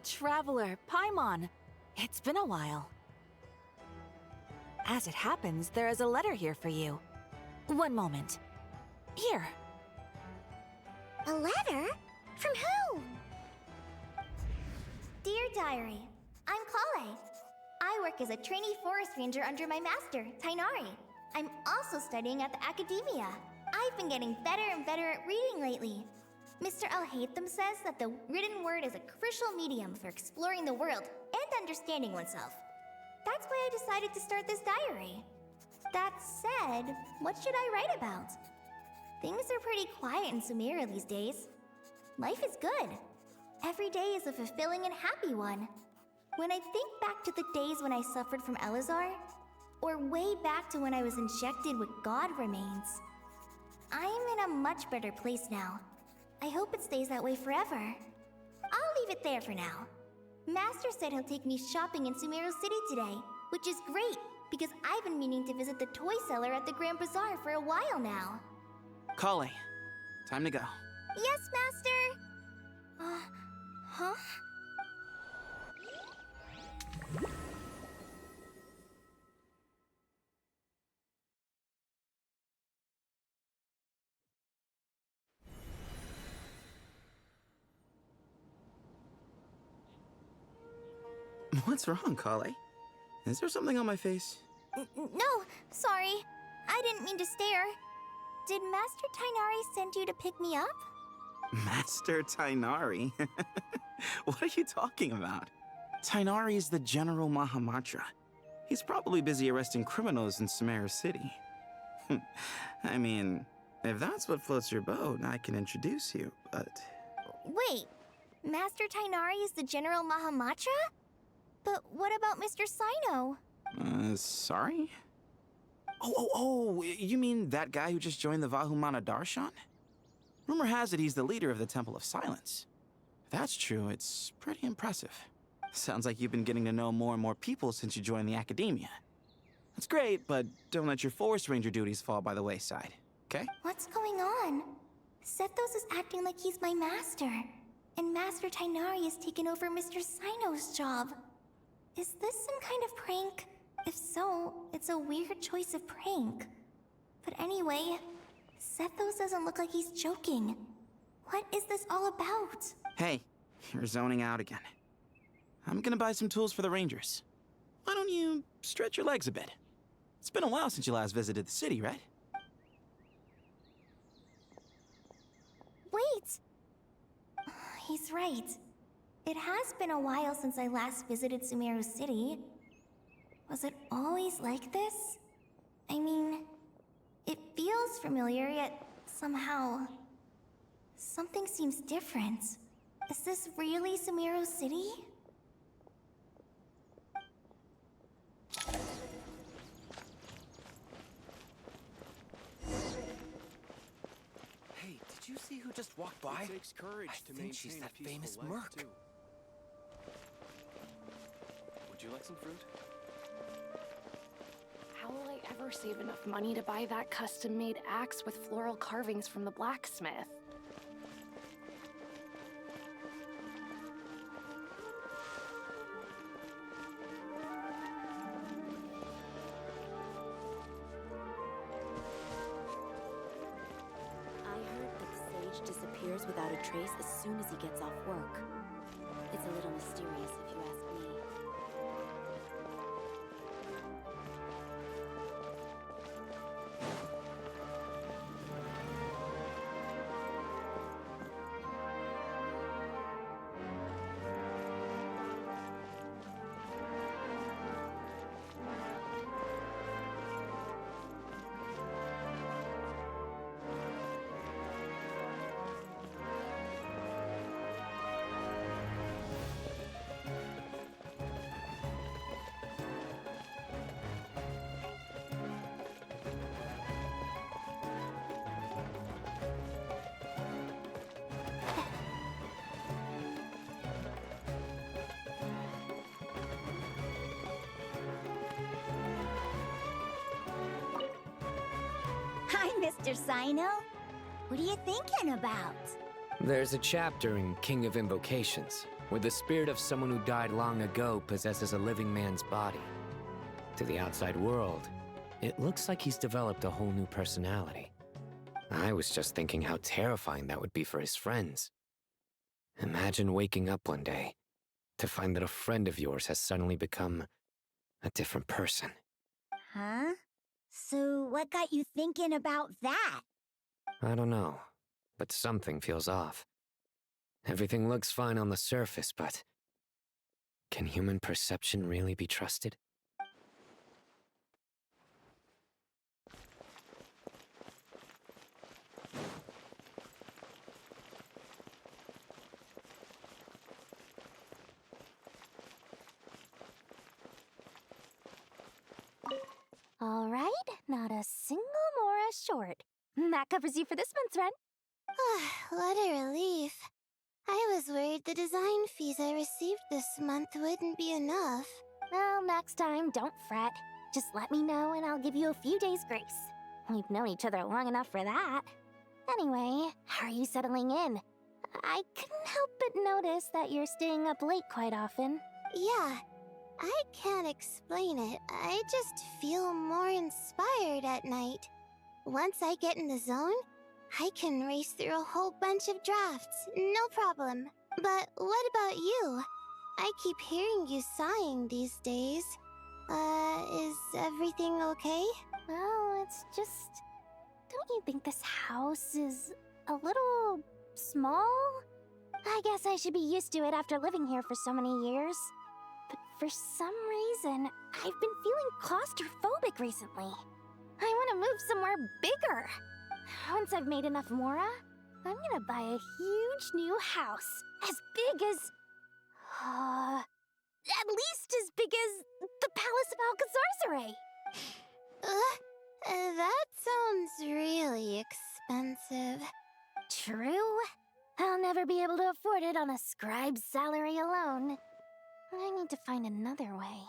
Traveler, Paimon. It's been a while. As it happens, there is a letter here for you. One moment. Here. A letter? From who? Dear Diary, I'm Kale. I work as a trainee forest ranger under my master, Tighnari. I'm also studying at the academia. I've been getting better and better at reading lately. Mr. Alcheidt says that the written word is a crucial medium for exploring the world and understanding oneself. That's why I decided to start this diary. That said, what should I write about? Things are pretty quiet in Sumeria these days. Life is good. Every day is a fulfilling and happy one. When I think back to the days when I suffered from Elazar, or way back to when I was injected with God remains, I'm in a much better place now. I hope it stays that way forever. I'll leave it there for now. Master said he'll take me shopping in Sumeru City today, which is great, because I've been meaning to visit the toy seller at the Grand Bazaar for a while now. Kale, time to go. Yes, Master! Huh? What's wrong, Kale? Is there something on my face? No, sorry. I didn't mean to stare. Did Master Tighnari send you to pick me up? Master Tighnari? What are you talking about? Tighnari is the General Mahamatra. He's probably busy arresting criminals in Sumeru City. I mean, if that's what floats your boat, I can introduce you, but... Wait, Master Tighnari is the General Mahamatra? But what about Mr. Sino? Sorry? Oh, you mean that guy who just joined the Vahumana Darshan? Rumor has it he's the leader of the Temple of Silence. If that's true, it's pretty impressive. Sounds like you've been getting to know more and more people since you joined the academia. That's great, but don't let your forest ranger duties fall by the wayside, okay? What's going on? Sethos is acting like he's my master, and Master Tighnari has taken over Mr. Sino's job. Is this some kind of prank? If so, it's a weird choice of prank. But anyway, Sethos doesn't look like he's joking. What is this all about? Hey, you're zoning out again. I'm gonna buy some tools for the rangers. Why don't you stretch your legs a bit? It's been a while since you last visited the city, right? Wait! He's right. It has been a while since I last visited Sumeru City. Was it always like this? I mean, it feels familiar, yet somehow... something seems different. Is this really Sumeru City? Hey, did you see who just walked by? It takes courage to think she's maintain that a peaceful famous life, merc. too. Would you like some fruit? How will I ever save enough money to buy that custom-made axe with floral carvings from the blacksmith? I heard that Sage disappears without a trace as soon as he gets off work. It's a little mysterious if you ask me. Hi, Mr. Sino. What are you thinking about? There's a chapter in King of Invocations. where the spirit of someone who died long ago possesses a living man's body. To the outside world, it looks like he's developed a whole new personality. I was just thinking how terrifying that would be for his friends. Imagine waking up one day to find that a friend of yours has suddenly become a different person. Huh? So what got you thinking about that? I don't know, but something feels off. Everything looks fine on the surface, but can human perception really be trusted? All right, not a single Mora short. That covers you for this month's rent. What a relief. I was worried the design fees I received this month wouldn't be enough. Well, next time, don't fret. Just let me know and I'll give you a few days' grace. We've known each other long enough for that. Anyway, how are you settling in? I couldn't help but notice that you're staying up late quite often. Yeah, I can't explain it. I just feel more inspired at night. Once I get in the zone, I can race through a whole bunch of drafts, no problem. But what about you? I keep hearing you sighing these days. Is everything okay? Well, it's just... Don't you think this house is a little small? I guess I should be used to it after living here for so many years. But for some reason, I've been feeling claustrophobic recently. I want to move somewhere bigger. Once I've made enough Mora, I'm gonna buy a huge new house. As big as... at least as big as the Palace of Alcazarzaray. That sounds really expensive. True. I'll never be able to afford it on a scribe's salary alone. I need to find another way.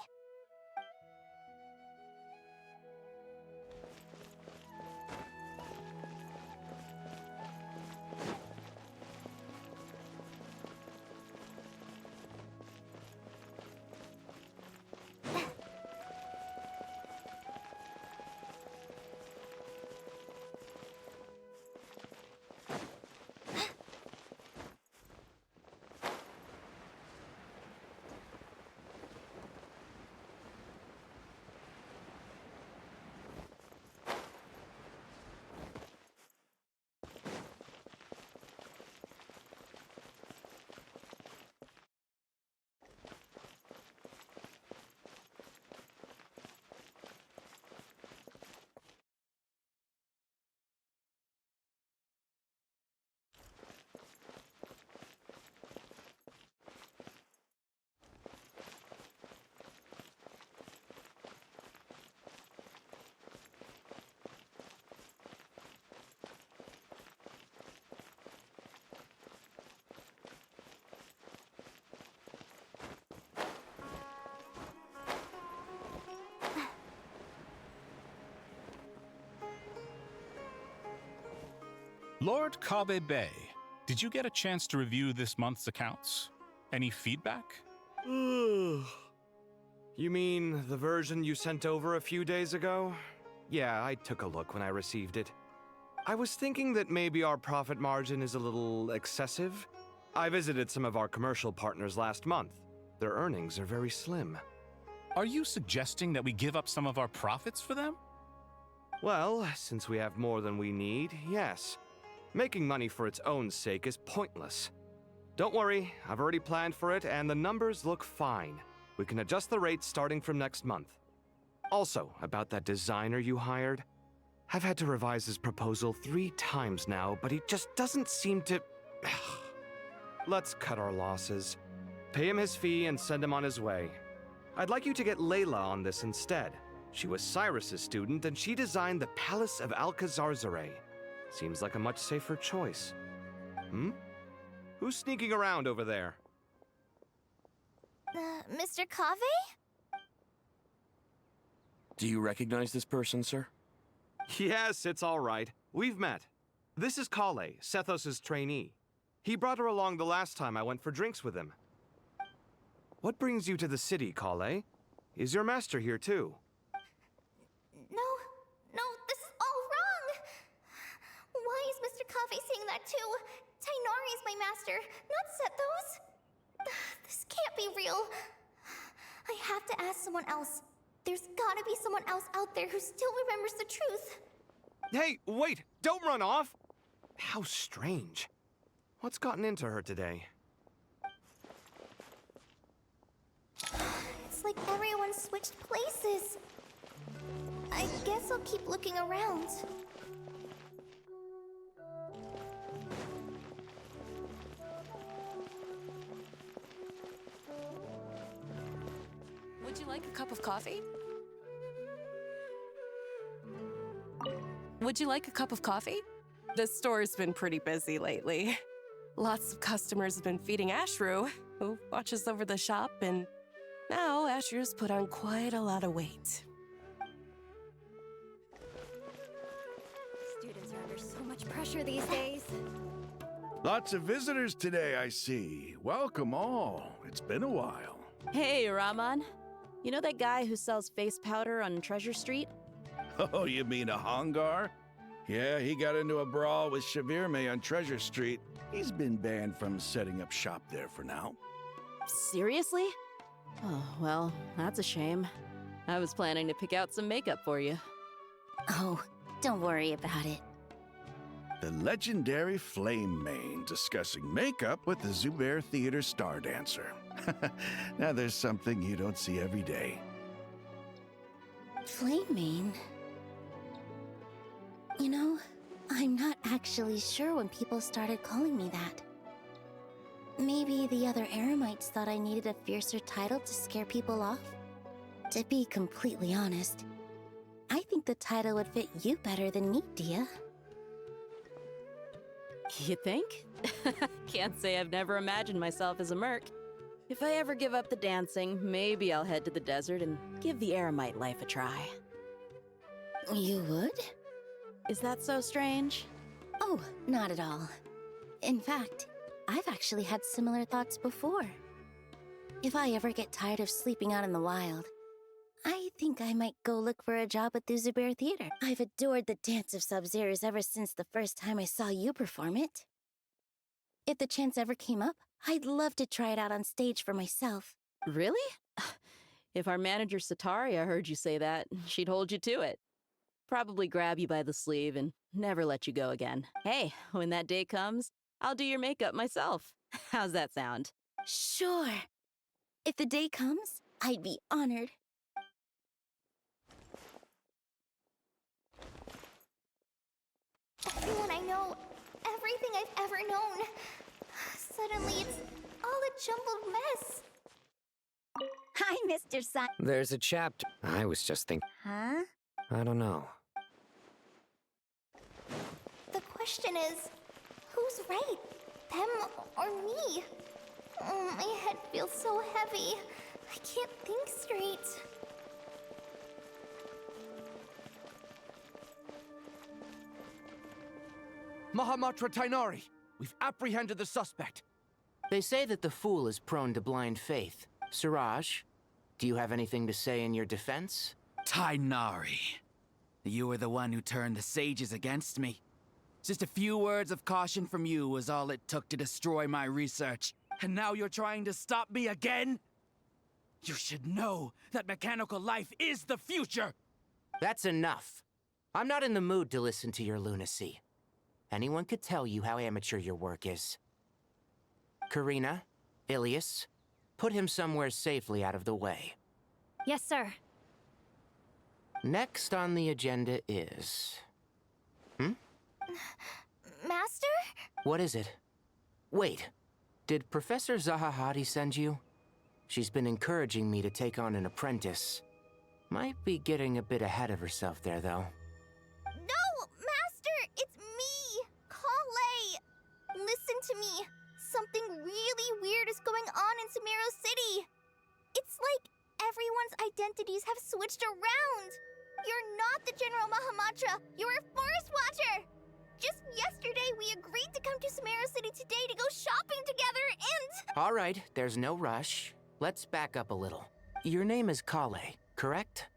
Lord Kabe Bay, did you get a chance to review this month's accounts? Any feedback? You mean the version you sent over a few days ago? Yeah, I took a look when I received it. I was thinking that maybe our profit margin is a little excessive. I visited some of our commercial partners last month. Their earnings are very slim. Are you suggesting that we give up some of our profits for them? Well, since we have more than we need, yes. Making money for its own sake is pointless. Don't worry, I've already planned for it, and the numbers look fine. We can adjust the rates starting from next month. Also, about that designer you hired, I've had to revise his proposal 3 times now, but he just doesn't seem to... Let's cut our losses. Pay him his fee and send him on his way. I'd like you to get Layla on this instead. She was Cyrus's student, and she designed the Palace of Alcazarzaray. Seems like a much safer choice. Who's sneaking around over there? Mr. Kave? Do you recognize this person, sir? Yes, it's all right. We've met. This is Kale, Sethos' trainee. He brought her along the last time I went for drinks with him. What brings you to the city, Kale? Is your master here too? No, this is all wrong! Why is Mr. Kave saying that too? Tainari's my master, not Sethos. This can't be real. I have to ask someone else. There's gotta be someone else out there who still remembers the truth. Hey, wait! Don't run off! How strange. What's gotten into her today? It's like everyone switched places. I guess I'll keep looking around. Would you like a cup of coffee? Would you like a cup of coffee? The store's been pretty busy lately. Lots of customers have been feeding Ashru, who watches over the shop, and now Ashru's put on quite a lot of weight. Students are under so much pressure these days. Lots of visitors today, I see. Welcome all. It's been a while. Hey, Rahman. You know that guy who sells face powder on Treasure Street? Oh, you mean a Hongar? Yeah, he got into a brawl with Shavirme on Treasure Street. He's been banned from setting up shop there for now. Seriously? Oh, well, that's a shame. I was planning to pick out some makeup for you. Oh, don't worry about it. The legendary Flame Mane discussing makeup with the Zubair Theater star dancer. Now there's something you don't see every day. Flame Mane? You know, I'm not actually sure when people started calling me that. Maybe the other Eremites thought I needed a fiercer title to scare people off? To be completely honest, I think the title would fit you better than me, Dia. You think? Can't say I've never imagined myself as a merc. If I ever give up the dancing, maybe I'll head to the desert and give the Eremite life a try. You would? Is that so strange? Oh, not at all. In fact, I've actually had similar thoughts before. If I ever get tired of sleeping out in the wild, I think I might go look for a job at the Zubair Theater. I've adored the dance of Sub-Zeros ever since the first time I saw you perform it. If the chance ever came up, I'd love to try it out on stage for myself. Really? If our manager Sataria heard you say that, she'd hold you to it. Probably grab you by the sleeve and never let you go again. Hey, when that day comes, I'll do your makeup myself. How's that sound? Sure. If the day comes, I'd be honored. Everyone I know, everything I've ever known. Suddenly it's all a jumbled mess. Hi, Mr. Sun. There's a chapter. I was just thinking. Huh? I don't know. The question is, who's right? Them or me? Oh, my head feels so heavy. I can't think straight. Mahamatra Tainari, we've apprehended the suspect. They say that the fool is prone to blind faith. Siraj, do you have anything to say in your defense? Tainari, you were the one who turned the sages against me. Just a few words of caution from you was all it took to destroy my research. And now you're trying to stop me again? You should know that mechanical life is the future! That's enough. I'm not in the mood to listen to your lunacy. Anyone could tell you how amateur your work is. Karina, Ilias, put him somewhere safely out of the way. Yes, sir. Next on the agenda is... Master? What is it? Wait, did Professor Zahahati send you? She's been encouraging me to take on an apprentice. Might be getting a bit ahead of herself there, though. No, Master! It's me! Kale! Listen to me. Something really weird is going on in Sumeru City. It's like everyone's identities have switched around. You're not the General Mahamatra. You're a Forest Watcher. Just yesterday, we agreed to come to Sumeru City today to go shopping together and... All right, there's no rush. let's back up a little. Your name is Kale, correct?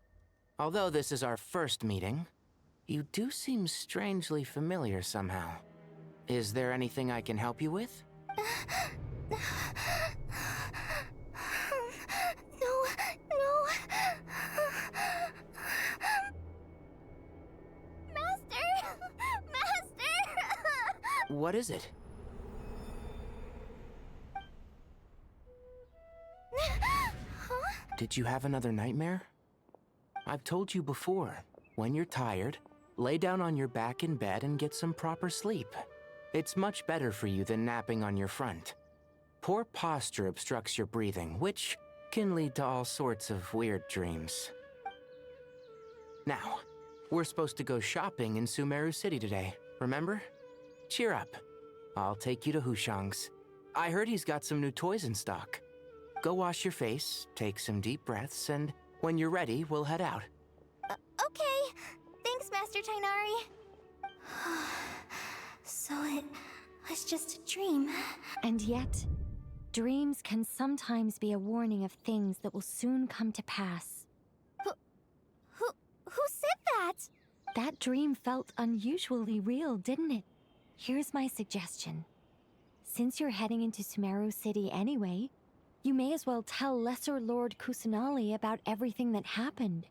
Although this is our first meeting, you do seem strangely familiar somehow. Is there anything I can help you with? No. Master! What is it? Did you have another nightmare? I've told you before, when you're tired, lay down on your back in bed and get some proper sleep. It's much better for you than napping on your front. Poor posture obstructs your breathing, which can lead to all sorts of weird dreams. Now, we're supposed to go shopping in Sumeru City today, remember? Cheer up. I'll take you to Hushang's. I heard he's got some new toys in stock. Go wash your face, take some deep breaths, and when you're ready, we'll head out. Okay. Thanks, Master Tainari. So it was just a dream. And yet, dreams can sometimes be a warning of things that will soon come to pass. Who said that? That dream felt unusually real, didn't it? Here's my suggestion. Since you're heading into Sumeru City anyway, you may as well tell Lesser Lord Kusanali about everything that happened.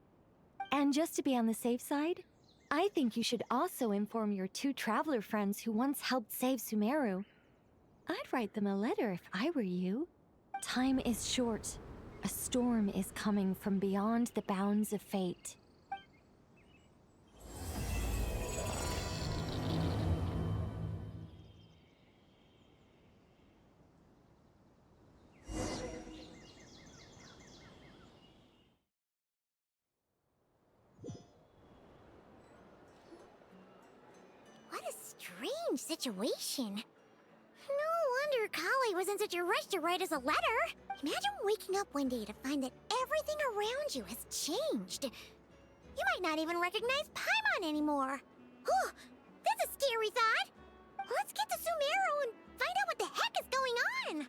And just to be on the safe side, I think you should also inform your 2 traveler friends who once helped save Sumeru. I'd write them a letter if I were you. Time is short. A storm is coming from beyond the bounds of fate. What a strange situation. No wonder Kale was in such a rush to write us a letter. Imagine waking up one day to find that everything around you has changed. You might not even recognize Paimon anymore. Oh, that's a scary thought. Let's get to Sumeru and find out what the heck is going on.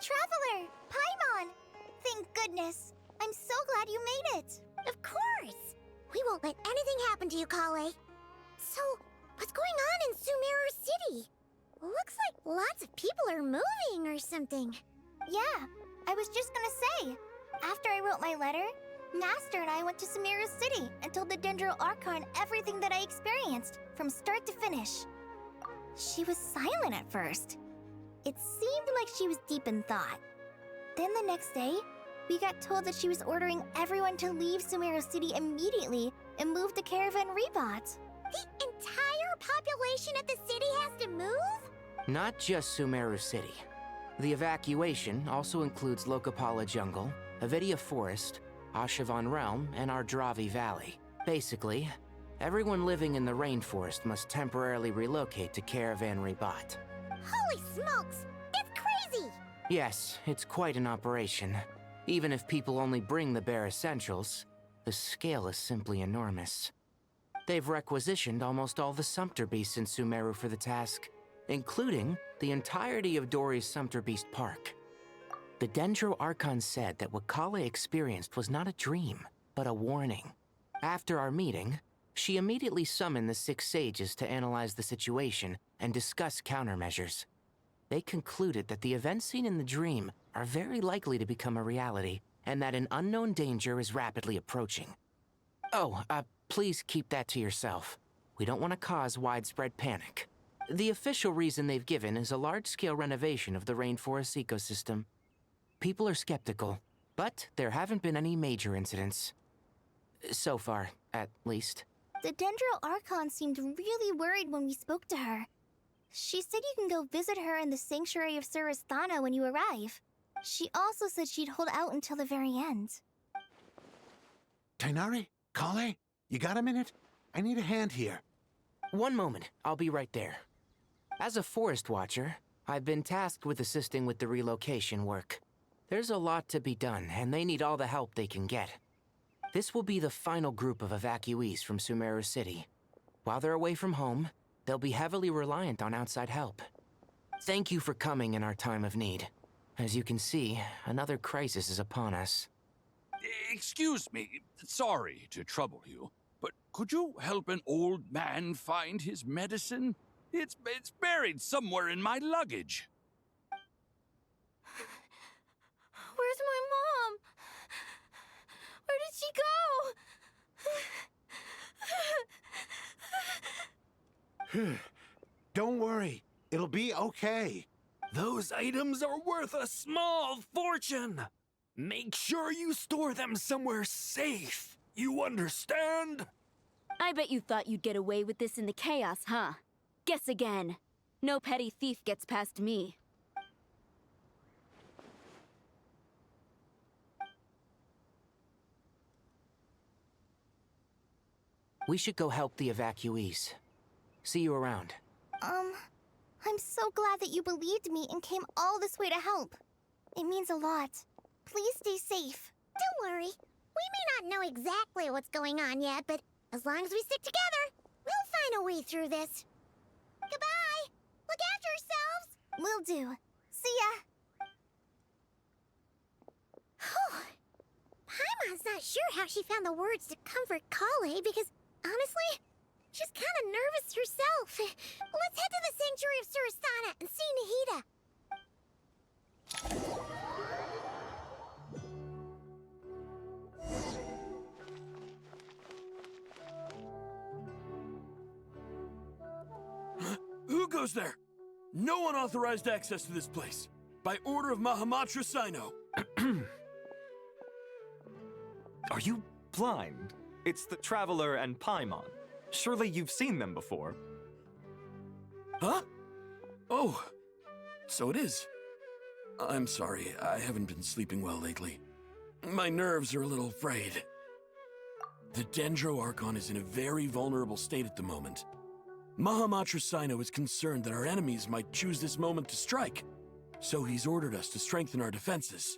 Traveler! Paimon! Thank goodness. I'm so glad you made it. Of course. We won't let anything happen to you, Kale. So, what's going on in Sumeru City? Looks like lots of people are moving or something. Yeah, I was just gonna say. After I wrote my letter, Master and I went to Sumeru City and told the Dendro Archon everything that I experienced, from start to finish. She was silent at first. It seemed like she was deep in thought. Then the next day, we got told that she was ordering everyone to leave Sumeru City immediately and move to Caravan Rebot. The entire population of the city has to move? Not just Sumeru City. The evacuation also includes Lokapala Jungle, Avidia Forest, Ashavan Realm, and Ardravi Valley. Basically, everyone living in the rainforest must temporarily relocate to Caravan Rebot. Holy smokes! That's crazy! Yes, it's quite an operation. Even if people only bring the bare essentials, the scale is simply enormous. They've requisitioned almost all the Sumpter Beasts in Sumeru for the task, including the entirety of Dori's Sumpter Beast Park. The Dendro Archon said that what Kale experienced was not a dream, but a warning. After our meeting, she immediately summoned the 6 sages to analyze the situation and discuss countermeasures. They concluded that the events seen in the dream are very likely to become a reality, and that an unknown danger is rapidly approaching. Oh, please keep that to yourself. We don't want to cause widespread panic. The official reason they've given is a large-scale renovation of the rainforest ecosystem. People are skeptical, But there haven't been any major incidents. So far, at least. The Dendro Archon seemed really worried when we spoke to her. She said you can go visit her in the Sanctuary of Surasthana when you arrive. She also said she'd hold out until the very end. Tighnari? Kale? You got a minute? I need a hand here. One moment, I'll be right there. As a forest watcher, I've been tasked with assisting with the relocation work. There's a lot to be done, and they need all the help they can get. This will be the final group of evacuees from Sumeru City. While they're away from home, they'll be heavily reliant on outside help. Thank you for coming in our time of need. As you can see, another crisis is upon us. Excuse me, sorry to trouble you, but could you help an old man find his medicine? It's buried somewhere in my luggage. Where's my mom? Where did she go? Don't worry. It'll be okay. Those items are worth a small fortune. Make sure you store them somewhere safe. You understand? I bet you thought you'd get away with this in the chaos, huh? Guess again. No petty thief gets past me. We should go help the evacuees. See you around. I'm so glad that you believed me and came all this way to help. It means a lot. Please stay safe. Don't worry. We may not know exactly what's going on yet, but as long as we stick together, we'll find a way through this. Goodbye! Look after yourselves! Will do. See ya! Paimon's not sure how she found the words to comfort Kale because, honestly, she's kind of nervous herself. Let's head to the Sanctuary of Surasthana and see Nahida. Who goes there? No one authorized access to this place. By order of Mahamatra Sino. Are you blind? It's the Traveler and Paimon. Surely you've seen them before. Huh? Oh, so it is. I'm sorry, I haven't been sleeping well lately. My nerves are a little frayed. The Dendro Archon is in a very vulnerable state at the moment. Mahamatra Sino is concerned that our enemies might choose this moment to strike, so he's ordered us to strengthen our defenses.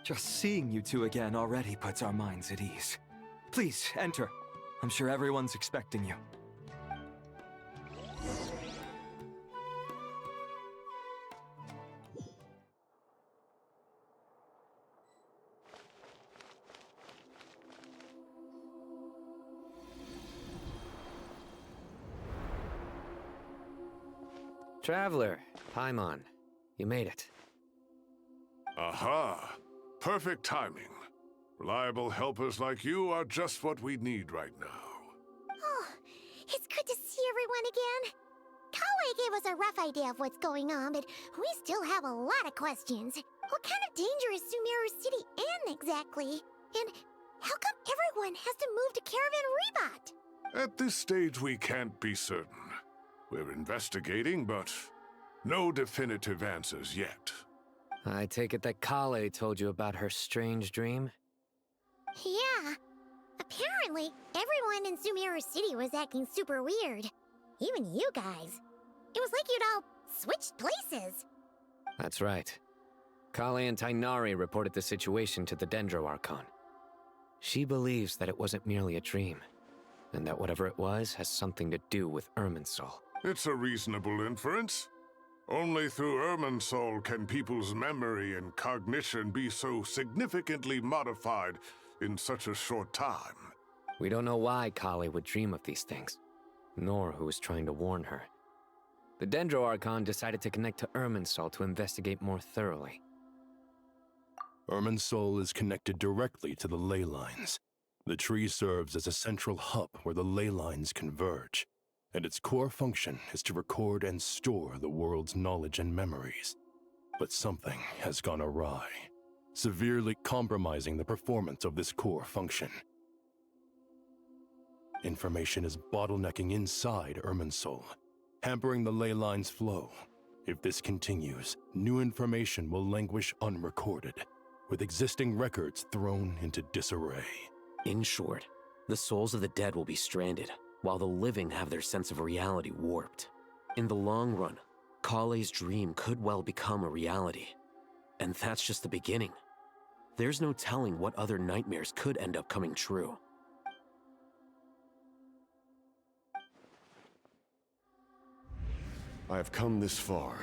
Just seeing you two again already puts our minds at ease. Please, enter. I'm sure everyone's expecting you. Traveler, Paimon, you made it. Aha! Perfect timing. Reliable helpers like you are just what we need right now. Oh, it's good to see everyone again. Kale gave us a rough idea of what's going on, but we still have a lot of questions. What kind of danger is Sumeru City in exactly? And how come everyone has to move to Caravan Reebot? At this stage, we can't be certain. We're investigating, but no definitive answers yet. I take it that Kale told you about her strange dream? Yeah. Apparently, everyone in Sumeru City was acting super weird. Even you guys. It was like you'd all switched places. That's right. Kale and Tighnari reported the situation to the Dendro Archon. She believes that it wasn't merely a dream, and that whatever it was has something to do with Irminsul. It's a reasonable inference. Only through Irminsul can people's memory and cognition be so significantly modified in such a short time. We don't know why Kale would dream of these things, nor who was trying to warn her. The Dendro Archon decided to connect to Irminsul to investigate more thoroughly. Irminsul is connected directly to the ley lines. The tree serves as a central hub where the ley lines converge, and its core function is to record and store the world's knowledge and memories. But something has gone awry. severely compromising the performance of this core function. Information is bottlenecking inside Irminsul, hampering the ley line's flow. If this continues, new information will languish unrecorded, with existing records thrown into disarray. In short, the souls of the dead will be stranded, while the living have their sense of reality warped. In the long run, Kale's dream could well become a reality. And that's just the beginning. There's no telling what other nightmares could end up coming true. I have come this far,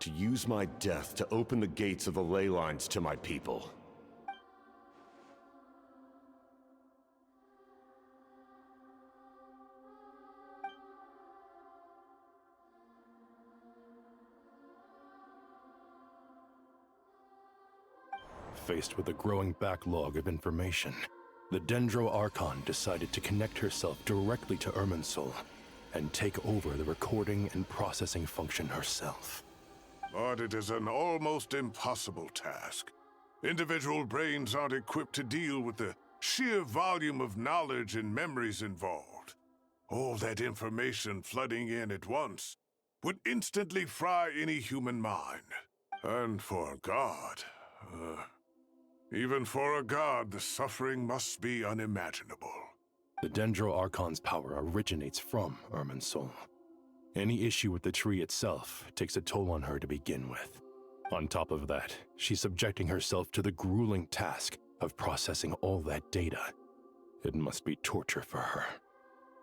to use my death to open the gates of the ley lines to my people. Faced with a growing backlog of information, the Dendro Archon decided to connect herself directly to Irminsul and take over the recording and processing function herself. But it is an almost impossible task. Individual brains aren't equipped to deal with the sheer volume of knowledge and memories involved. All that information flooding in at once would instantly fry any human mind. And for a god, even for a god, the suffering must be unimaginable. The Dendro Archon's power originates from Irminsul. Any issue with the tree itself takes a toll on her to begin with. On top of that, she's subjecting herself to the grueling task of processing all that data. It must be torture for her.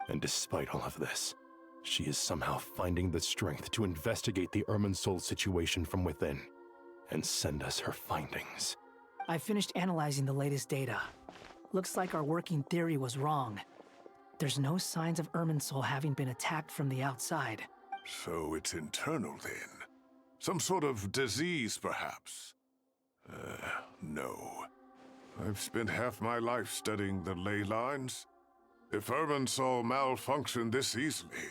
And despite all of this, she is somehow finding the strength to investigate the Irminsul situation from within and send us her findings. I finished analyzing the latest data. Looks like our working theory was wrong. There's no signs of Irminsul having been attacked from the outside. So it's internal then? Some sort of disease, perhaps? No. I've spent half my life studying the ley lines. If Irminsul malfunctioned this easily,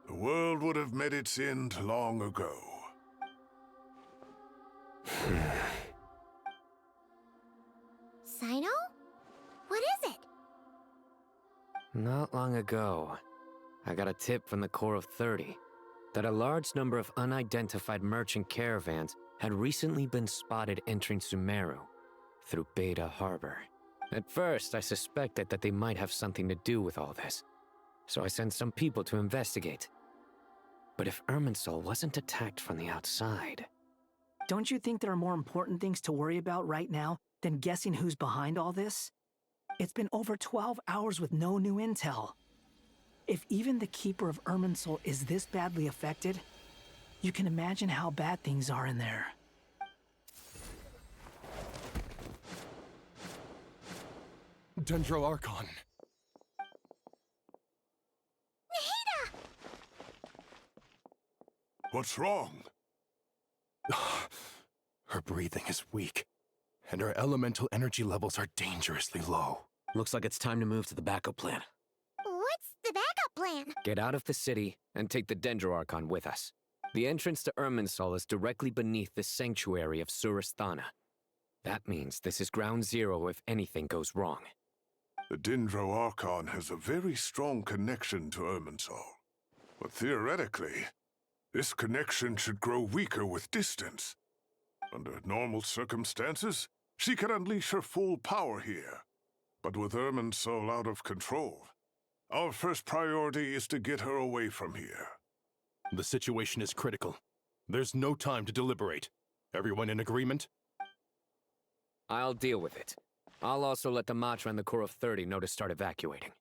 the world would have met its end long ago. Sino? What is it? Not long ago, I got a tip from the Core of 30 that a large number of unidentified merchant caravans had recently been spotted entering Sumeru through Beta Harbor. At first, I suspected that they might have something to do with all this, so I sent some people to investigate. But if Irminsul wasn't attacked from the outside... Don't you think there are more important things to worry about right now than guessing who's behind all this? It's been over 12 hours with no new intel. If even the Keeper of Irminsul is this badly affected, you can imagine how bad things are in there. Dendro Archon. What's wrong? Her breathing is weak, and her elemental energy levels are dangerously low. Looks like it's time to move to the backup plan. What's the backup plan? Get out of the city and take the Dendro Archon with us. The entrance to Irminsul is directly beneath the sanctuary of Surasthana. That means this is ground zero if anything goes wrong. The Dendro Archon has a very strong connection to Irminsul. But theoretically, this connection should grow weaker with distance. Under normal circumstances, she could unleash her full power here. But with Irminsul out of control, our first priority is to get her away from here. The situation is critical. There's no time to deliberate. Everyone in agreement? I'll deal with it. I'll also let the Matra and the Core of 30 know to start evacuating.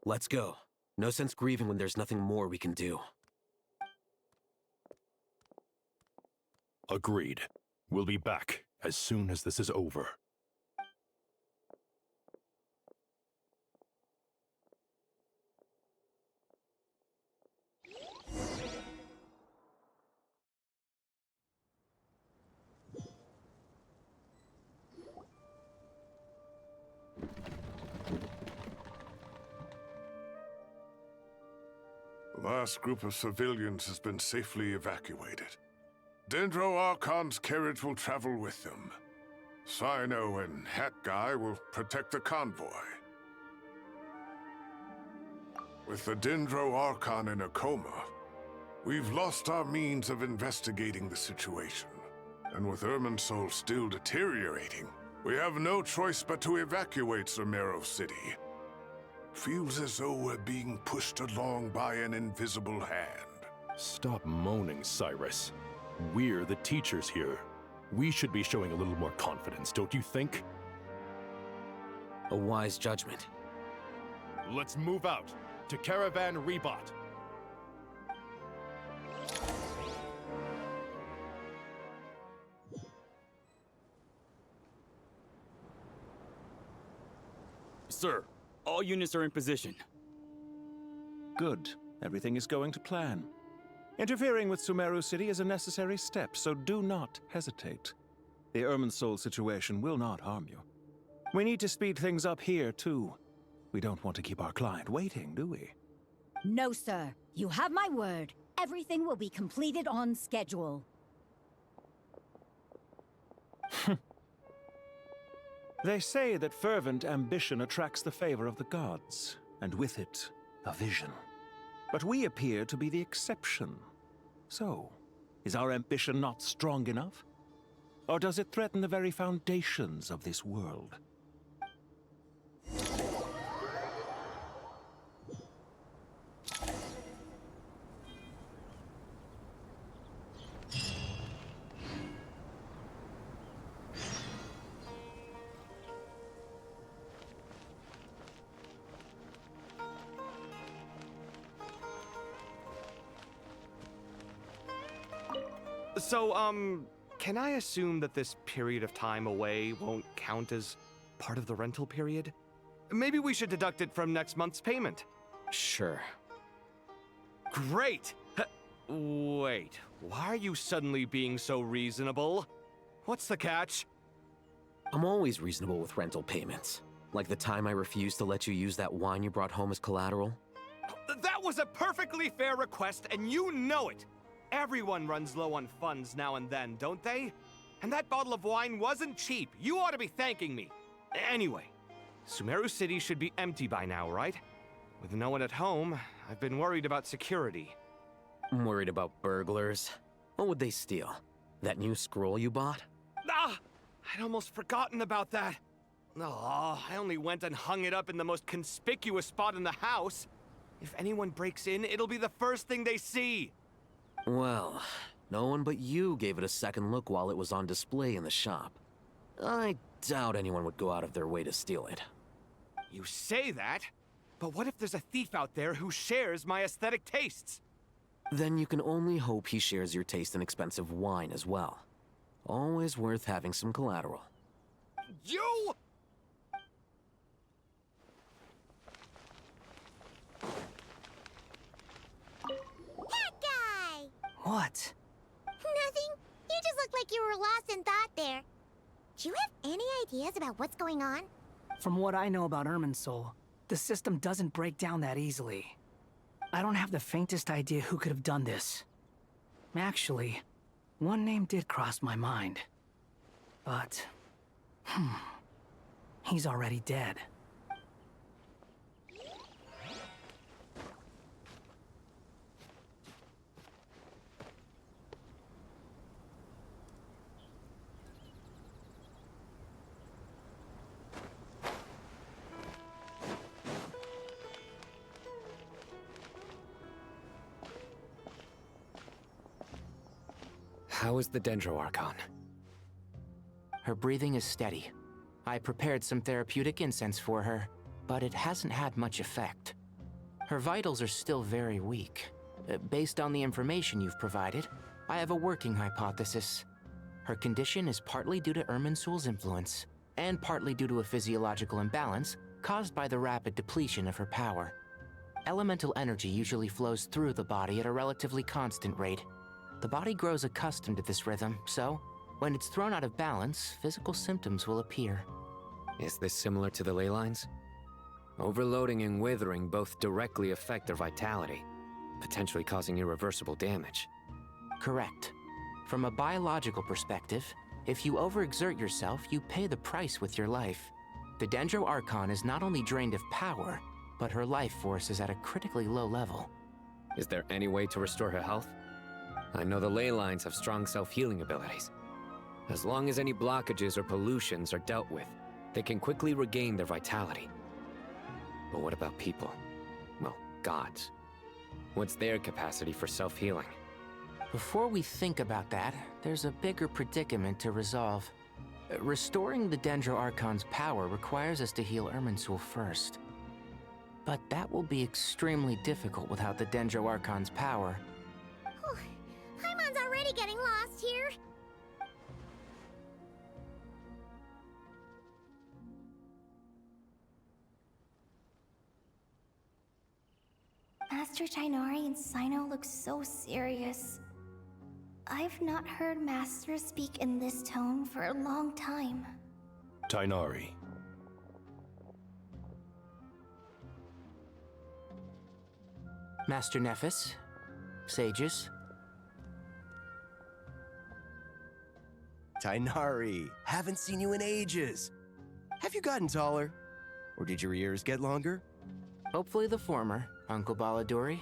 Let's go. No sense grieving when there's nothing more we can do. Agreed. We'll be back as soon as this is over. last group of civilians has been safely evacuated. Dendro Archon's carriage will travel with them. Sino and Hat Guy will protect the convoy. With the Dendro Archon in a coma, we've lost our means of investigating the situation. And with Irminsul still deteriorating, we have no choice but to evacuate Sumeru City. Feels as though we're being pushed along by an invisible hand. Stop moaning, Cyrus. We're the teachers here. We should be showing a little more confidence, don't you think? A wise judgment. Let's move out to Caravan Rebot. Sir, all units are in position. Good. Everything is going to plan. Interfering with Sumeru City is a necessary step, so do not hesitate. The Irminsul situation will not harm you. We need to speed things up here, too. We don't want to keep our client waiting, do we? No, sir. You have my word. Everything will be completed on schedule. They say that fervent ambition attracts the favor of the gods, and with it, a vision. But we appear to be the exception. So, is our ambition not strong enough? Or does it threaten the very foundations of this world? So, can I assume that this period of time away won't count as part of the rental period? Maybe we should deduct it from next month's payment. Sure. Great! Wait, why are you suddenly being so reasonable? What's the catch? I'm always reasonable with rental payments. Like the time I refused to let you use that wine you brought home as collateral. That was a perfectly fair request, and you know it! Everyone runs low on funds now and then, don't they? And that bottle of wine wasn't cheap. You ought to be thanking me. Anyway, Sumeru City should be empty by now, right? With no one at home, I've been worried about security. I'm worried about burglars. What would they steal? That new scroll you bought? Ah! I'd almost forgotten about that. Oh, I only went and hung it up in the most conspicuous spot in the house. If anyone breaks in, it'll be the first thing they see. Well, no one but you gave it a second look while it was on display in the shop. I doubt anyone would go out of their way to steal it. You say that, but what if there's a thief out there who shares my aesthetic tastes? Then you can only hope he shares your taste in expensive wine as well. Always worth having some collateral. You! What? Nothing. You just look like you were lost in thought there. Do you have any ideas about what's going on? From what I know about Irminsul, the system doesn't break down that easily. I don't have the faintest idea who could have done this. Actually, one name did cross my mind. But, he's already dead. How is the Dendro Archon? Her breathing is steady. I prepared some therapeutic incense for her, but it hasn't had much effect. Her vitals are still very weak. Based on the information you've provided, I have a working hypothesis. Her condition is partly due to Irminsul's influence, and partly due to a physiological imbalance caused by the rapid depletion of her power. Elemental energy usually flows through the body at a relatively constant rate. The body grows accustomed to this rhythm, so when it's thrown out of balance, physical symptoms will appear. Is this similar to the ley lines? Overloading and withering both directly affect their vitality. potentially causing irreversible damage. Correct. From a biological perspective, if you overexert yourself, you pay the price with your life. The Dendro Archon is not only drained of power, but her life force is at a critically low level. Is there any way to restore her health? I know the ley lines have strong self-healing abilities. As long as any blockages or pollutions are dealt with, they can quickly regain their vitality. But what about people? Well, gods. What's their capacity for self-healing? Before we think about that, there's a bigger predicament to resolve. Restoring the Dendro Archon's power requires us to heal Irminsul first. But that will be extremely difficult without the Dendro Archon's power. Paimon's already getting lost here. Master Tighnari and Cyno look so serious. I've not heard Master speak in this tone for a long time. Tighnari. Master Nephis, sages. Tighnari, haven't seen you in ages. Have you gotten taller? Or did your ears get longer? Hopefully the former, Uncle Baladuri.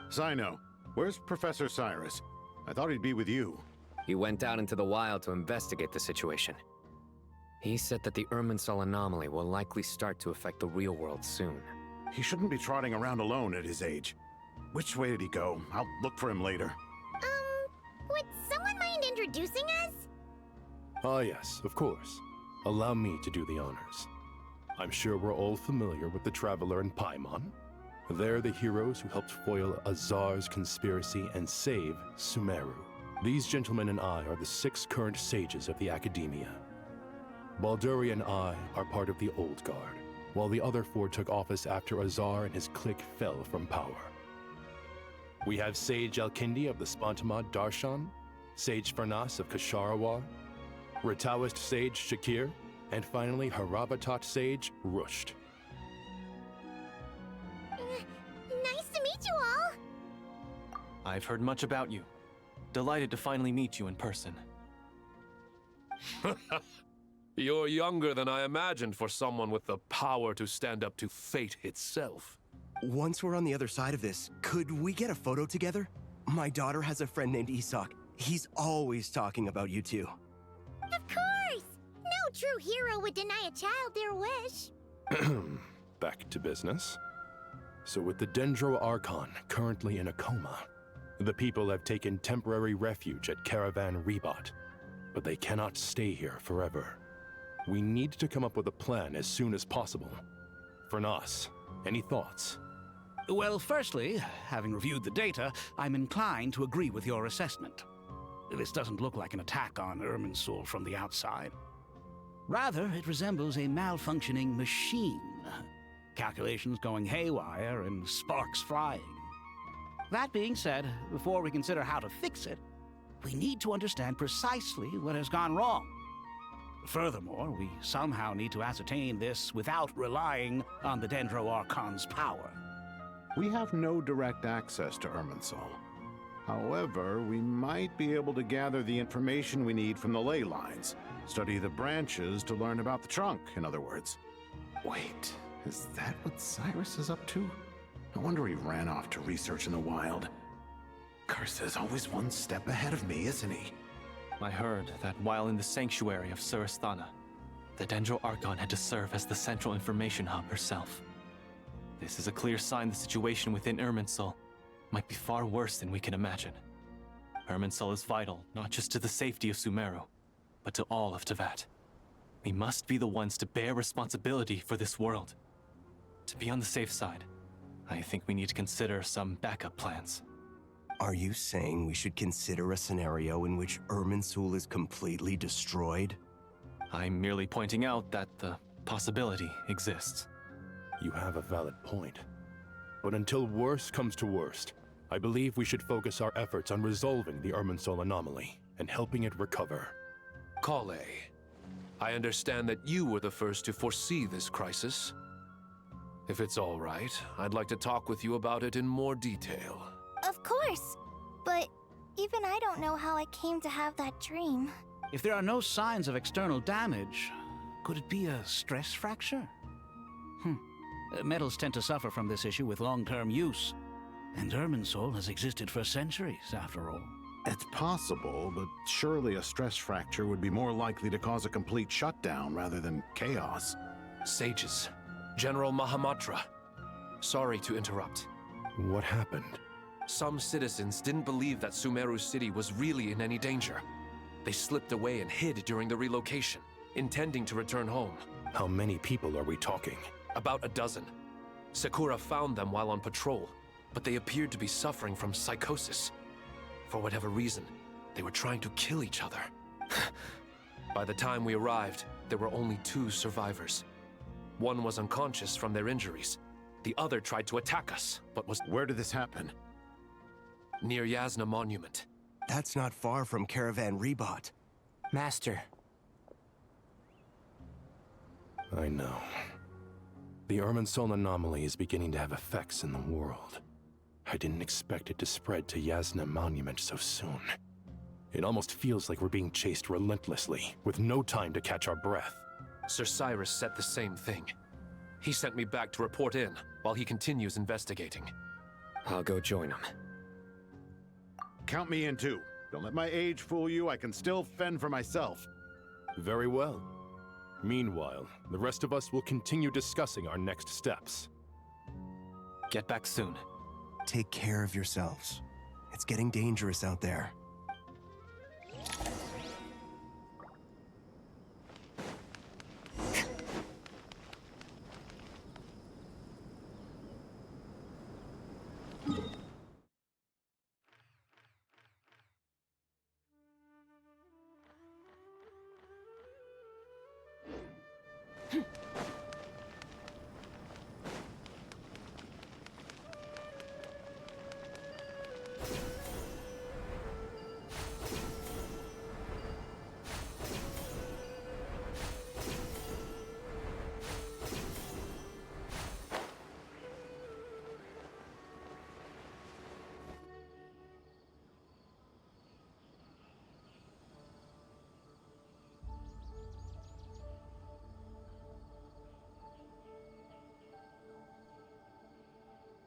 Cyno, where's Professor Cyrus? I thought he'd be with you. He went out into the wild to investigate the situation. He said that the Irminsul anomaly will likely start to affect the real world soon. He shouldn't be trotting around alone at his age. Which way did he go? I'll look for him later. Would someone mind introducing us? Ah yes, of course. Allow me to do the honors. I'm sure we're all familiar with the Traveler and Paimon. They're the heroes who helped foil Azar's conspiracy and save Sumeru. These gentlemen and I are the 6 current sages of the Academia. Balduri and I are part of the Old Guard, while the other 4 took office after Azar and his clique fell from power. We have Sage Alkindi of the Spantamad Darshan, Sage Fernas of Kasharawar, Rataoist Sage Shakir, and finally Harabatot Sage Rusht. Nice to meet you all! I've heard much about you. Delighted to finally meet you in person. You're younger than I imagined for someone with the power to stand up to fate itself. Once we're on the other side of this, could we get a photo together? My daughter has a friend named Isak. He's always talking about you two. Of course! No true hero would deny a child their wish. Back to business. So with the Dendro Archon currently in a coma, the people have taken temporary refuge at Caravan Rebot, but they cannot stay here forever. We need to come up with a plan as soon as possible. Fernas, any thoughts? Well, firstly, having reviewed the data, I'm inclined to agree with your assessment. This doesn't look like an attack on Irminsul from the outside. Rather, it resembles a malfunctioning machine. Calculations going haywire and sparks flying. That being said, before we consider how to fix it, we need to understand precisely what has gone wrong. Furthermore, we somehow need to ascertain this without relying on the Dendro Archon's power. We have no direct access to Irminsul. However, we might be able to gather the information we need from the ley lines. Study the branches to learn about the trunk, in other words. Wait, is that what Cyrus is up to? No wonder he ran off to research in the wild. Curse always one step ahead of me, isn't he? I heard that while in the sanctuary of Surasthana, the Dendro Archon had to serve as the central information hub herself. This is a clear sign the situation within Irminsul might be far worse than we can imagine. Irminsul is vital not just to the safety of Sumeru, but to all of Teyvat. We must be the ones to bear responsibility for this world. To be on the safe side, I think we need to consider some backup plans. Are you saying we should consider a scenario in which Irminsul is completely destroyed? I'm merely pointing out that the possibility exists. You have a valid point. But until worst comes to worst, I believe we should focus our efforts on resolving the Irminsul anomaly and helping it recover. Kale, I understand that you were the first to foresee this crisis. If it's all right, I'd like to talk with you about it in more detail. Of course. But even I don't know how I came to have that dream. If there are no signs of external damage, could it be a stress fracture? Metals tend to suffer from this issue with long-term use. And Irminsul has existed for centuries, after all. It's possible, but surely a stress fracture would be more likely to cause a complete shutdown rather than chaos. Sages. General Mahamatra. Sorry to interrupt. What happened? Some citizens didn't believe that Sumeru City was really in any danger. They slipped away and hid during the relocation, intending to return home. How many people are we talking? About a dozen. Sakura found them while on patrol, but they appeared to be suffering from psychosis. For whatever reason, they were trying to kill each other. By the time we arrived, there were only 2 survivors. One was unconscious from their injuries. The other tried to attack us, but was— Where did this happen? Near Yasna Monument. That's not far from Caravan Rebot. Master. I know. The Irminsul anomaly is beginning to have effects in the world. I didn't expect it to spread to Yasna Monument so soon. It almost feels like we're being chased relentlessly, with no time to catch our breath. Sir Cyrus said the same thing. He sent me back to report in, while he continues investigating. I'll go join him. Count me in too. Don't let my age fool you, I can still fend for myself. Very well. Meanwhile, the rest of us will continue discussing our next steps. Get back soon. Take care of yourselves. It's getting dangerous out there.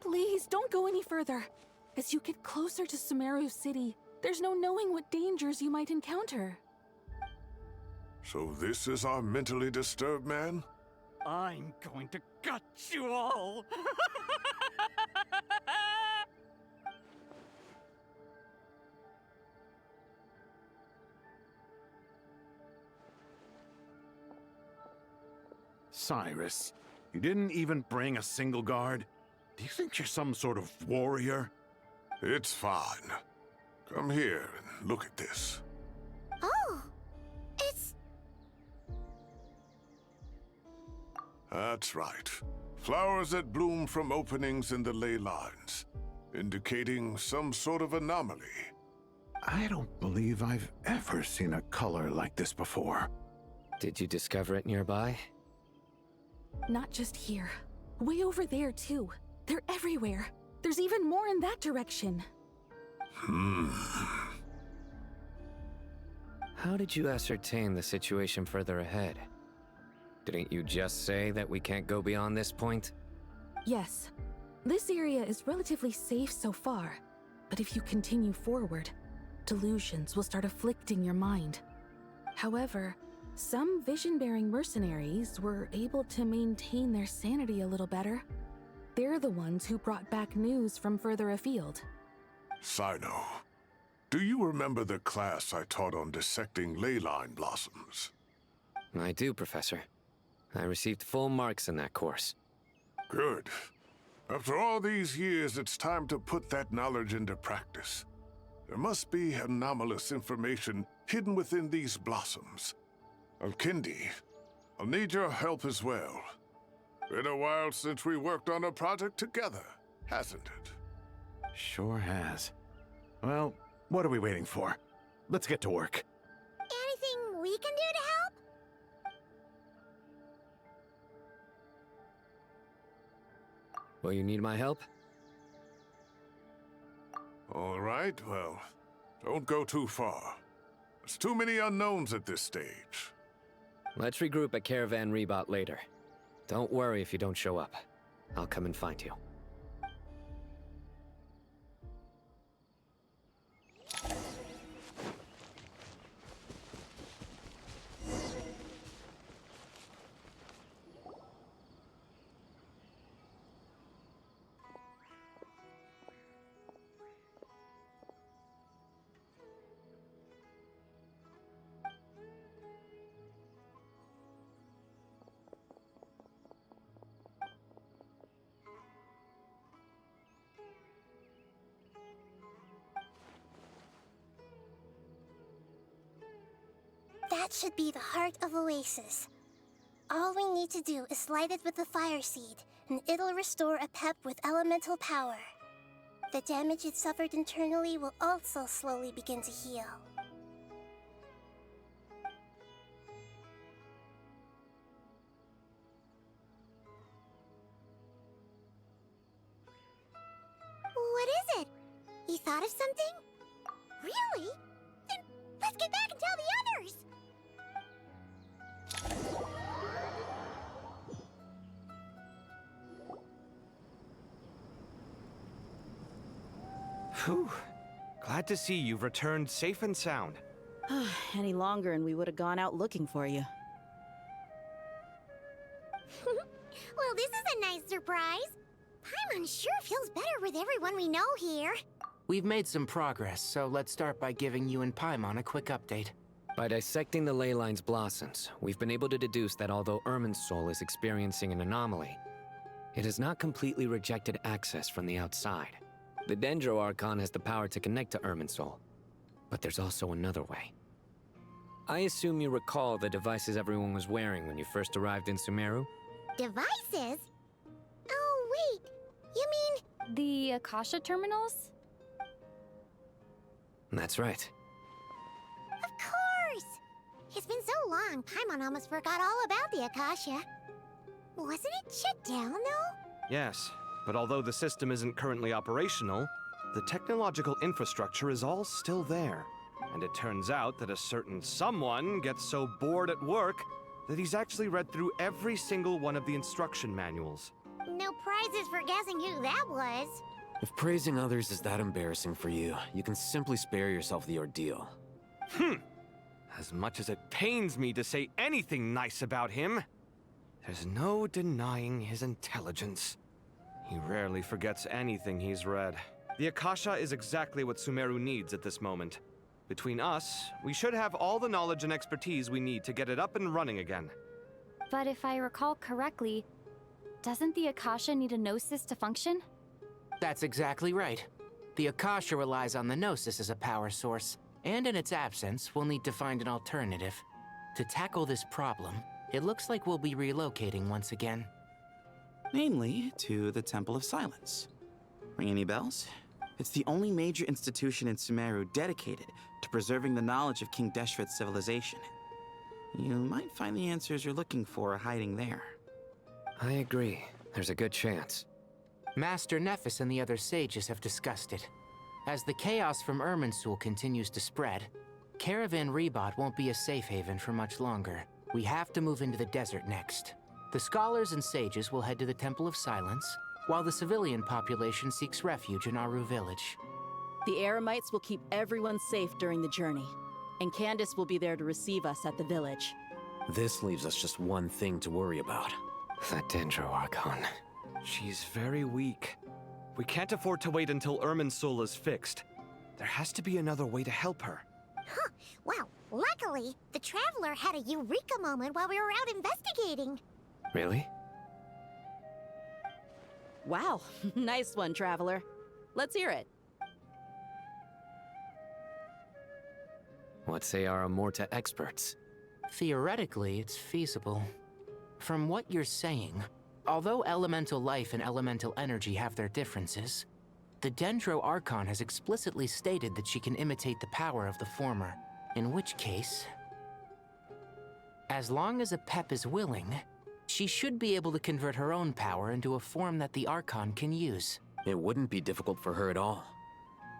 Please, don't go any further. As you get closer to Sumeru City, there's no knowing what dangers you might encounter. So this is our mentally disturbed man? I'm going to gut you all! Cyrus, you didn't even bring a single guard? Do you think you're some sort of warrior? It's fine. Come here and look at this. Oh, it's... That's right. Flowers that bloom from openings in the ley lines, indicating some sort of anomaly. I don't believe I've ever seen a color like this before. Did you discover it nearby? Not just here. Way over there, too. They're everywhere. There's even more in that direction. How did you ascertain the situation further ahead? Didn't you just say that we can't go beyond this point? Yes. This area is relatively safe so far, but if you continue forward, delusions will start afflicting your mind. However, some vision-bearing mercenaries were able to maintain their sanity a little better. They're the ones who brought back news from further afield. Sino, do you remember the class I taught on dissecting ley line blossoms? I do, Professor. I received full marks in that course. Good. After all these years, it's time to put that knowledge into practice. There must be anomalous information hidden within these blossoms. Alchindie, I'll need your help as well. Been a while since we worked on a project together, hasn't it? Sure has. Well, what are we waiting for? Let's get to work. Anything we can do to help? Will you need my help? All right, well, don't go too far. There's too many unknowns at this stage. Let's regroup at Caravan Rebot later. Don't worry if you don't show up. I'll come and find you. That should be the heart of Oasis. All we need to do is light it with the fire seed, and it'll restore a pep with elemental power. The damage it suffered internally will also slowly begin to heal. What is it? You thought of something? Really? Then let's get back and tell the others! Whew. Glad to see you've returned safe and sound. Any longer and we would have gone out looking for you. Well, this is a nice surprise. Paimon sure feels better with everyone we know here. We've made some progress, so let's start by giving you and Paimon a quick update. By dissecting the ley line's blossoms, we've been able to deduce that although Irminsul is experiencing an anomaly, it has not completely rejected access from the outside. The Dendro Archon has the power to connect to Irminsul, but there's also another way. I assume you recall the devices everyone was wearing when you first arrived in Sumeru? Devices? Oh, wait. You mean... The Akasha terminals? That's right. Of course! It's been so long, Paimon almost forgot all about the Akasha. Wasn't it shut down, though? Yes, but although the system isn't currently operational, the technological infrastructure is all still there. And it turns out that a certain someone gets so bored at work that he's actually read through every single one of the instruction manuals. No prizes for guessing who that was. If praising others is that embarrassing for you, you can simply spare yourself the ordeal. As much as it pains me to say anything nice about him, there's no denying his intelligence. He rarely forgets anything he's read. The Akasha is exactly what Sumeru needs at this moment. Between us, we should have all the knowledge and expertise we need to get it up and running again. But if I recall correctly, doesn't the Akasha need a Gnosis to function? That's exactly right. The Akasha relies on the Gnosis as a power source, and in its absence, we'll need to find an alternative. To tackle this problem, it looks like we'll be relocating once again. Namely, to the Temple of Silence. Ring any bells? It's the only major institution in Sumeru dedicated to preserving the knowledge of King Deshret's civilization. You might find the answers you're looking for hiding there. I agree. There's a good chance. Master Nephis and the other sages have discussed it. As the chaos from Irminsul continues to spread, Caravan Rebot won't be a safe haven for much longer. We have to move into the desert next. The scholars and sages will head to the Temple of Silence, while the civilian population seeks refuge in Aru village. The Eremites will keep everyone safe during the journey, and Candace will be there to receive us at the village. This leaves us just one thing to worry about. That Dendro Archon. She's very weak. We can't afford to wait until Irminsul is fixed. There has to be another way to help her. Huh. Well, luckily, the Traveler had a eureka moment while we were out investigating. Really? Wow, nice one, Traveler. Let's hear it. What say our Amorta experts? Theoretically, it's feasible. From what you're saying, although elemental life and elemental energy have their differences, the Dendro Archon has explicitly stated that she can imitate the power of the former. In which case, as long as a Pep is willing, she should be able to convert her own power into a form that the Archon can use. It wouldn't be difficult for her at all.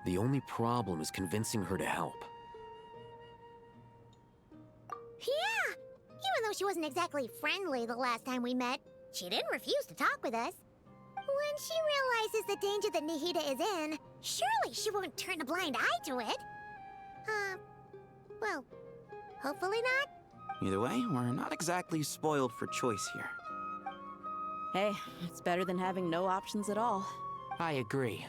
The only problem is convincing her to help. Yeah! Even though she wasn't exactly friendly the last time we met, she didn't refuse to talk with us. When she realizes the danger that Nahida is in, surely she won't turn a blind eye to it. Well, hopefully not. Either way, we're not exactly spoiled for choice here. Hey, it's better than having no options at all. I agree.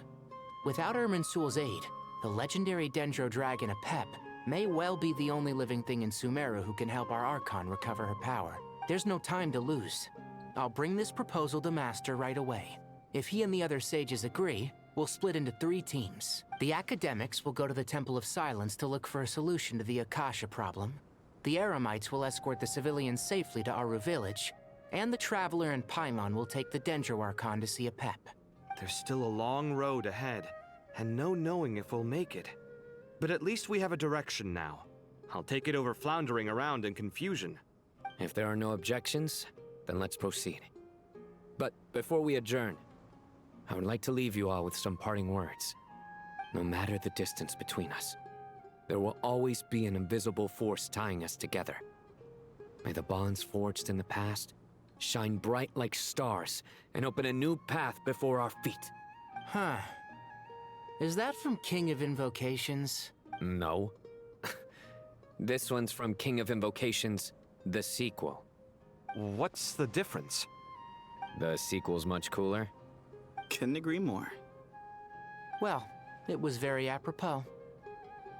Without Irminsul's aid, the legendary Dendro Dragon Apep may well be the only living thing in Sumeru who can help our Archon recover her power. There's no time to lose. I'll bring this proposal to Master right away. If he and the other sages agree, we'll split into 3 teams. The academics will go to the Temple of Silence to look for a solution to the Akasha problem. The Eremites will escort the civilians safely to Aru village, and the Traveler and Paimon will take the Dendro Archon to see Apep. There's still a long road ahead, and no knowing if we'll make it. But at least we have a direction now. I'll take it over floundering around in confusion. If there are no objections, then let's proceed. But before we adjourn, I would like to leave you all with some parting words. No matter the distance between us, there will always be an invisible force tying us together. May the bonds forged in the past shine bright like stars and open a new path before our feet. Huh. Is that from King of Invocations? No. This one's from King of Invocations, the sequel. What's the difference? The sequel's much cooler. Couldn't agree more. Well, it was very apropos.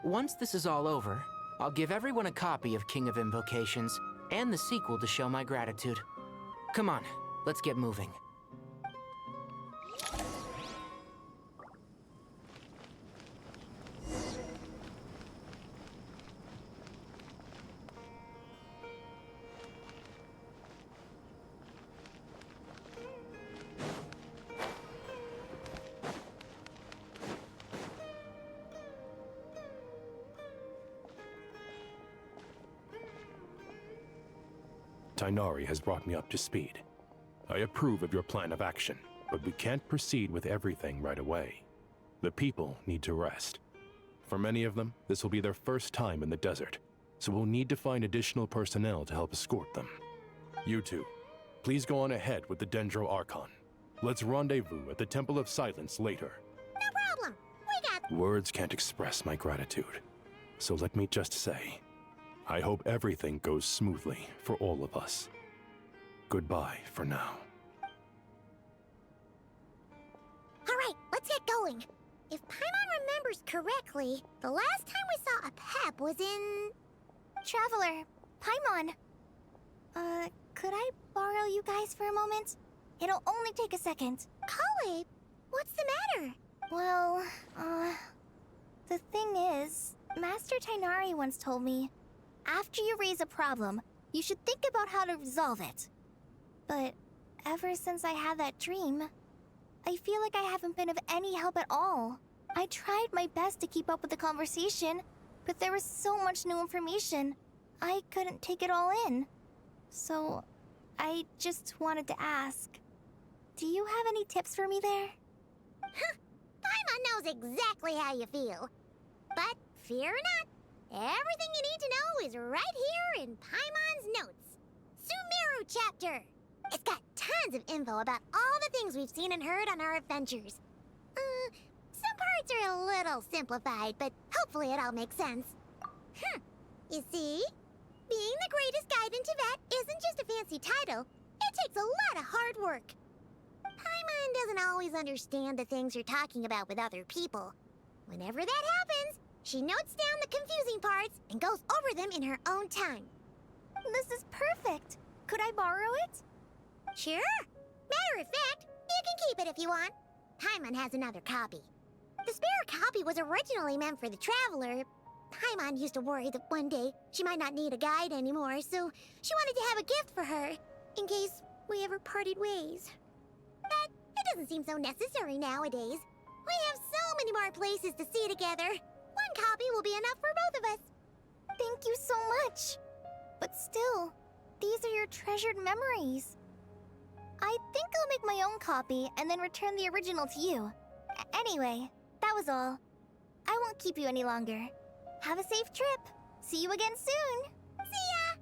Once this is all over, I'll give everyone a copy of King of Invocations and the sequel to show my gratitude. Come on, let's get moving. Tighnari has brought me up to speed. I approve of your plan of action, but we can't proceed with everything right away. The people need to rest. For many of them, this will be their first time in the desert, so we'll need to find additional personnel to help escort them. You two, please go on ahead with the Dendro Archon. Let's rendezvous at the Temple of Silence later. No problem. We got... Words can't express my gratitude, so let me just say, I hope everything goes smoothly for all of us. Goodbye for now. Alright, let's get going. If Paimon remembers correctly, the last time we saw Apep was in... Traveler, Paimon. Could I borrow you guys for a moment? It'll only take a second. Kale, what's the matter? Well, the thing is, Master Tighnari once told me, after you raise a problem, you should think about how to resolve it. But ever since I had that dream, I feel like I haven't been of any help at all. I tried my best to keep up with the conversation, but there was so much new information, I couldn't take it all in. So, I just wanted to ask, do you have any tips for me there? Paimon knows exactly how you feel. But fear not, everything you need to know is right here in Paimon's notes. Sumeru chapter. It's got tons of info about all the things we've seen and heard on our adventures. Some parts are a little simplified, but hopefully it all makes sense. You see? Being the greatest guide in Tibet isn't just a fancy title. It takes a lot of hard work. Paimon doesn't always understand the things you're talking about with other people. Whenever that happens, she notes down the confusing parts and goes over them in her own time. This is perfect. Could I borrow it? Sure. Matter of fact, you can keep it if you want. Paimon has another copy. The spare copy was originally meant for the Traveler. Paimon used to worry that one day she might not need a guide anymore, so she wanted to have a gift for her, in case we ever parted ways. But it doesn't seem so necessary nowadays. We have so many more places to see together. One copy will be enough for both of us. Thank you so much. But still, these are your treasured memories. I think I'll make my own copy and then return the original to you. Anyway, that was all. I won't keep you any longer. Have a safe trip. See you again soon. See ya!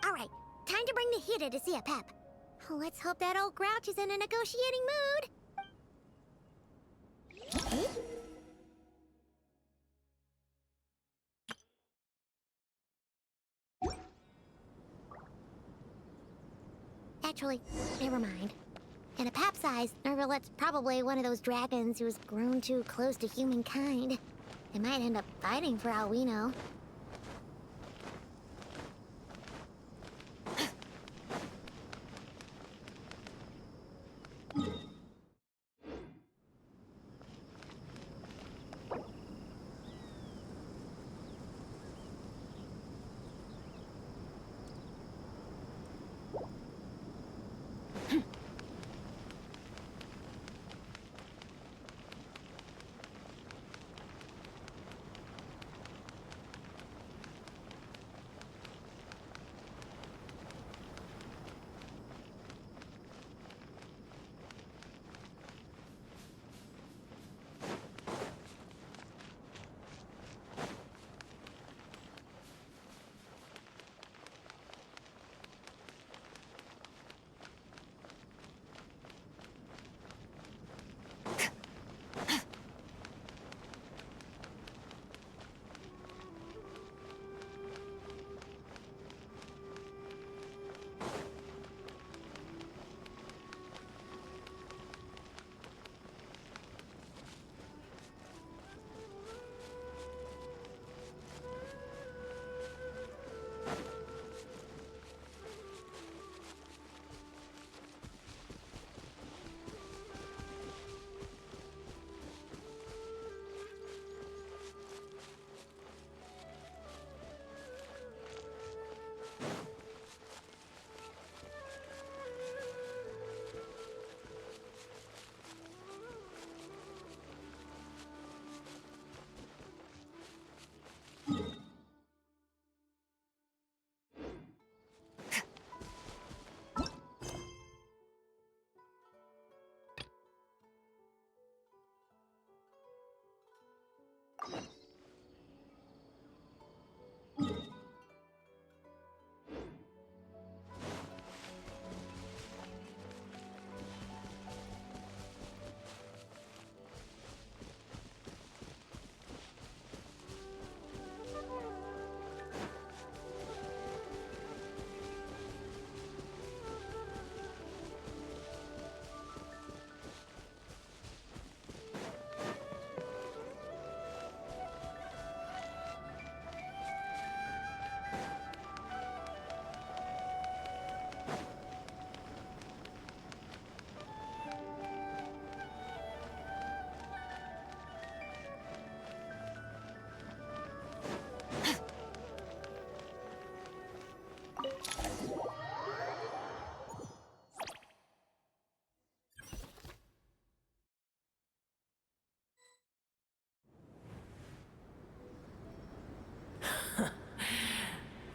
Alright, time to bring the heater to see a Pep. Let's hope that old grouch is in a negotiating mood. Actually, never mind. In a Pep size, Nervalet's probably one of those dragons who's grown too close to humankind. They might end up fighting for all we know.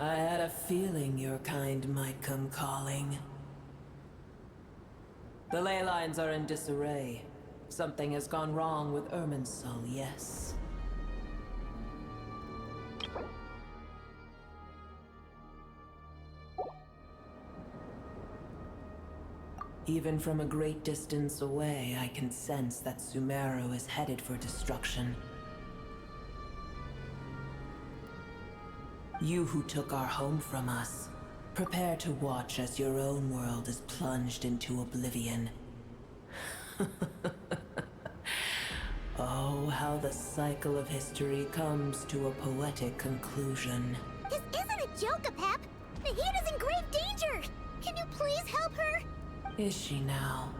I had a feeling your kind might come calling. The ley lines are in disarray. Something has gone wrong with Irminsul, yes. Even from a great distance away, I can sense that Sumeru is headed for destruction. You who took our home from us, prepare to watch as your own world is plunged into oblivion. Oh, how the cycle of history comes to a poetic conclusion. This isn't a joke, Apep! Nahida's in grave danger! Can you please help her? Is she now?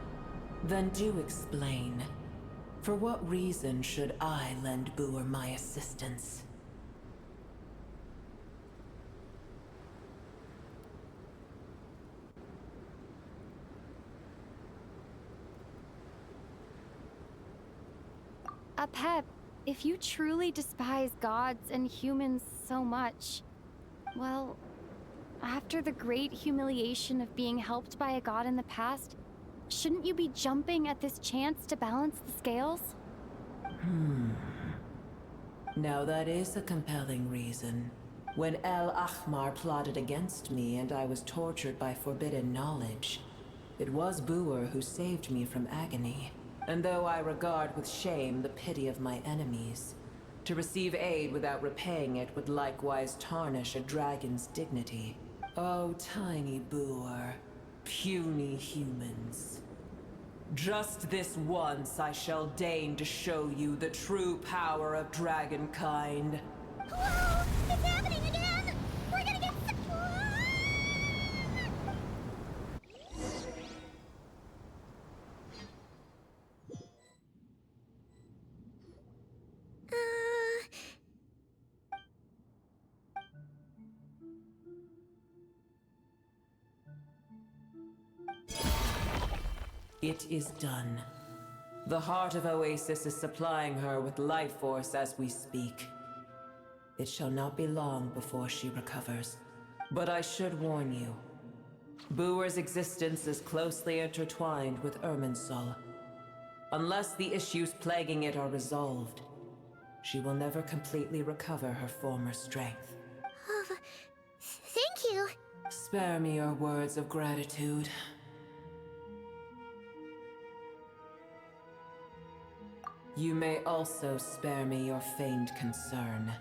Then do explain. For what reason should I lend Boor my assistance? Apep, if you truly despise gods and humans so much, well, After the great humiliation of being helped by a god in the past, shouldn't you be jumping at this chance to balance the scales? Now that is a compelling reason. When El Ahmar plotted against me and I was tortured by forbidden knowledge, it was Buer who saved me from agony. And though I regard with shame the pity of my enemies, to receive aid without repaying it would likewise tarnish a dragon's dignity. Oh, tiny Buer, puny humans. Just this once I shall deign to show you the true power of dragonkind. Whoa! It's happening again! We're gonna get It is done. The heart of Oasis is supplying her with life force as we speak. It shall not be long before she recovers. But I should warn you. Buer's existence is closely intertwined with Irminsul. Unless the issues plaguing it are resolved, she will never completely recover her former strength. Thank you. Spare me your words of gratitude. You may also spare me your feigned concern.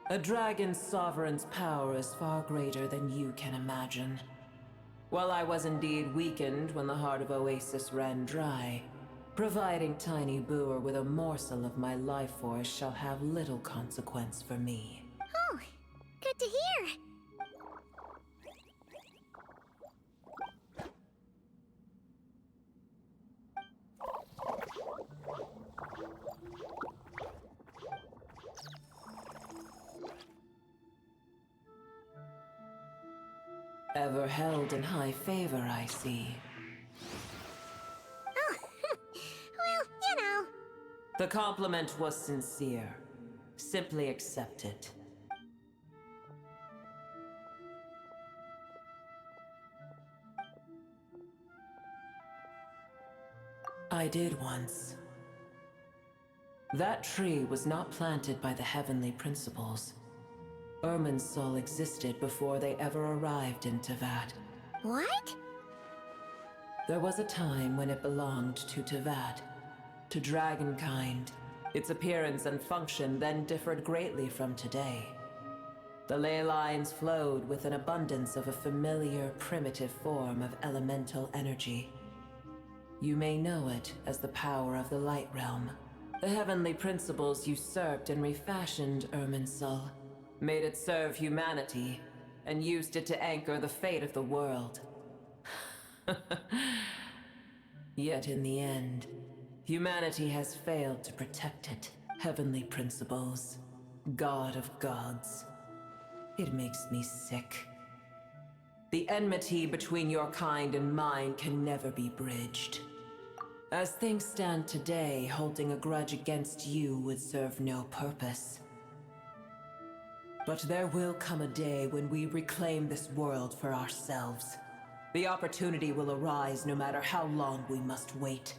A dragon's sovereign's power is far greater than you can imagine. While I was indeed weakened when the heart of Oasis ran dry, providing tiny Buer with a morsel of my life force shall have little consequence for me. Oh, good to hear. Ever held in high favor, I see. Oh, well, you know. The compliment was sincere. Simply accept it. I did once. That tree was not planted by the heavenly principles. Irminsul existed before they ever arrived in Teyvat. What? There was a time when it belonged to Teyvat, to dragonkind. Its appearance and function then differed greatly from today. The ley lines flowed with an abundance of a familiar, primitive form of elemental energy. You may know it as the power of the Light Realm. The heavenly principles usurped and refashioned Irminsul, made it serve humanity, and used it to anchor the fate of the world. Yet in the end, humanity has failed to protect it. Heavenly principles, God of gods. It makes me sick. The enmity between your kind and mine can never be bridged. As things stand today, holding a grudge against you would serve no purpose. But there will come a day when we reclaim this world for ourselves. The opportunity will arise no matter how long we must wait.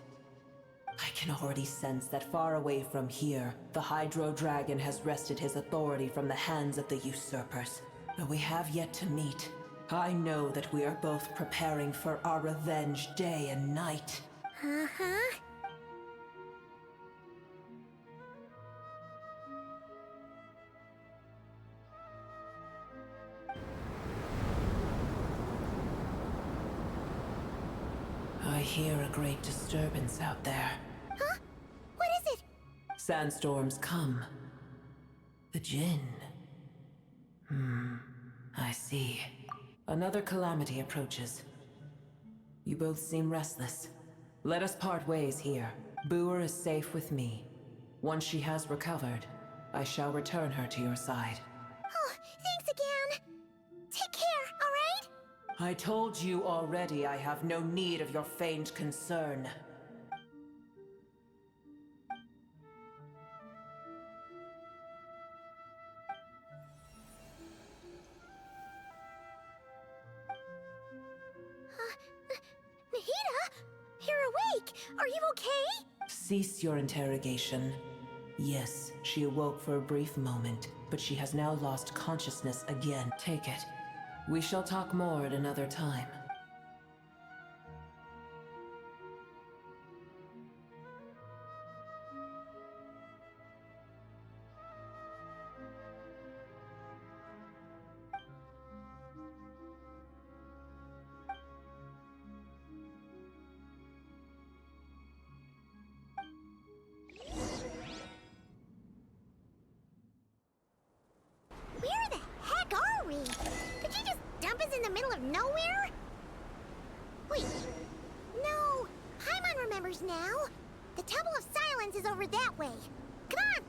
I can already sense that far away from here, the Hydro Dragon has wrested his authority from the hands of the usurpers. Though we have yet to meet, I know that we are both preparing for our revenge day and night. Uh-huh. I hear a great disturbance out there. Huh? What is it? Sandstorms come. The Jinn. I see. Another calamity approaches. You both seem restless. Let us part ways here. Buer is safe with me. Once she has recovered, I shall return her to your side. Oh, thanks again. Take care, alright? I told you already I have no need of your feigned concern. Avec, are you okay? Cease your interrogation. Yes, she awoke for a brief moment, but she has now lost consciousness again. Take it. We shall talk more at another time. Where the heck are we? Did you just dump us in the middle of nowhere? Wait. No. Paimon remembers now. The Temple of Silence is over that way. Come on,